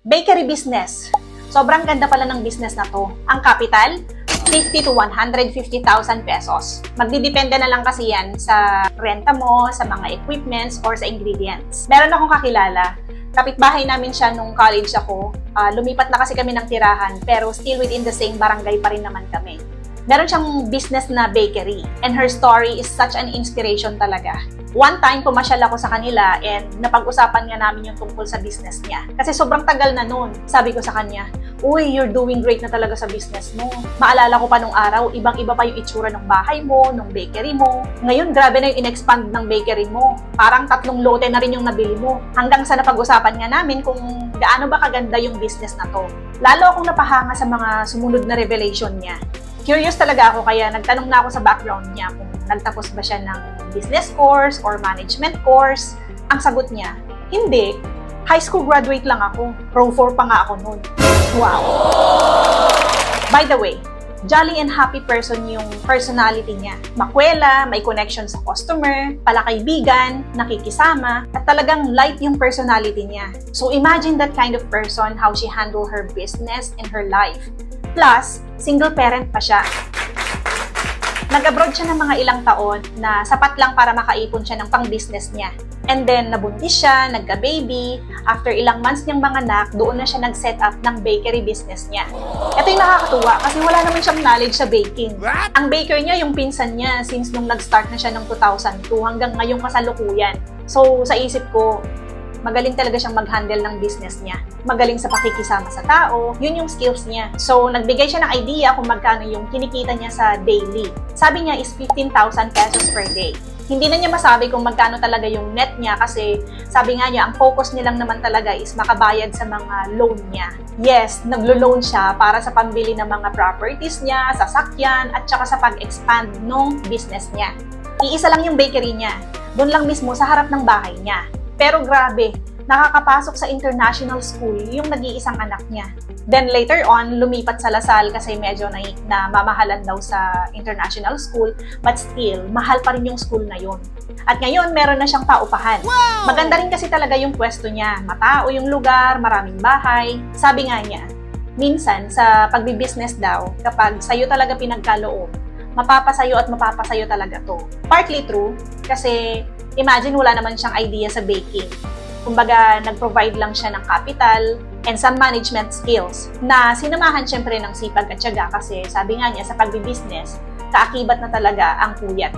Bakery business. Sobrang ganda pala ng business na to. Ang capital, 50 to 150,000 pesos. Magdidepende na lang kasi yan sa renta mo, sa mga equipments, or sa ingredients. Meron akong kakilala. Kapitbahay namin siya nung college ako. Lumipat na kasi kami ng tirahan, pero still within the same barangay pa rin naman kami. Meron siyang business na bakery, and her story is such an inspiration talaga. One time, pumasyal ako sa kanila and napag-usapan nga namin yung tungkol sa business niya. Kasi sobrang tagal na nun. Sabi ko sa kanya, "Uy, you're doing great na talaga sa business mo. Maalala ko pa nung araw, ibang-iba pa yung itsura ng bahay mo, ng bakery mo. Ngayon, grabe na yung in-expand ng bakery mo. Parang 3 lote na rin yung nabili mo." Hanggang sa napag-usapan nga namin kung gaano ba kaganda yung business na to. Lalo akong napahanga sa mga sumunod na revelation niya. Curious talaga ako kaya nagtanong na ako sa background niya kung nagtapos ba siya ng business course or management course. Ang sagot niya, hindi. High school graduate lang ako. Pro 4 pa nga ako noon. Wow! By the way, jolly and happy person yung personality niya. Makwela, may connection sa customer, palakaibigan, nakikisama, at talagang light yung personality niya. So imagine that kind of person, how she handle her business and her life. Plus, single parent pa siya. Nag-abroad siya ng mga ilang taon na sapat lang para makaipon siya ng pang-business niya. And then, nabuntis siya, nagka-baby. After ilang months niyang manganak, doon na siya nag-set up ng bakery business niya. Ito yung nakakatuwa kasi wala naman siyang knowledge sa baking. Ang baker niya, yung pinsan niya, since nung nag-start na siya ng 2002 hanggang ngayong kasalukuyan. So, sa isip ko, magaling talaga siyang mag-handle ng business niya. Magaling sa pakikisama sa tao, yun yung skills niya. So, nagbigay siya ng idea kung magkano yung kinikita niya sa daily. Sabi niya is 15,000 pesos per day. Hindi na niya masabi kung magkano talaga yung net niya kasi sabi nga niya, ang focus niya lang naman talaga is makabayad sa mga loan niya. Yes, naglo-loan siya para sa pambili ng mga properties niya, sasakyan, at saka sa pag-expand ng business niya. Iisa lang yung bakery niya. Doon lang mismo sa harap ng bahay niya. Pero grabe, nakakapasok sa international school yung nag-iisang anak niya. Then later on, lumipat sa Lasal kasi medyo na mamahalan daw sa international school, but still, mahal pa rin yung school na yun. At ngayon, meron na siyang paupahan. Wow! Maganda rin kasi talaga yung pwesto niya. Matao yung lugar, maraming bahay. Sabi nga niya, minsan sa pagbi-business daw, kapag sa'yo talaga pinagkaloob, mapapasayo at mapapasayo talaga to. Partly true, kasi imagine wala naman siyang idea sa baking. Kumbaga, nag-provide lang siya ng capital and some management skills na sinamahan syempre ng sipag at tiyaga kasi sabi nga niya sa pagbi-business, kaakibat na talaga ang puyat.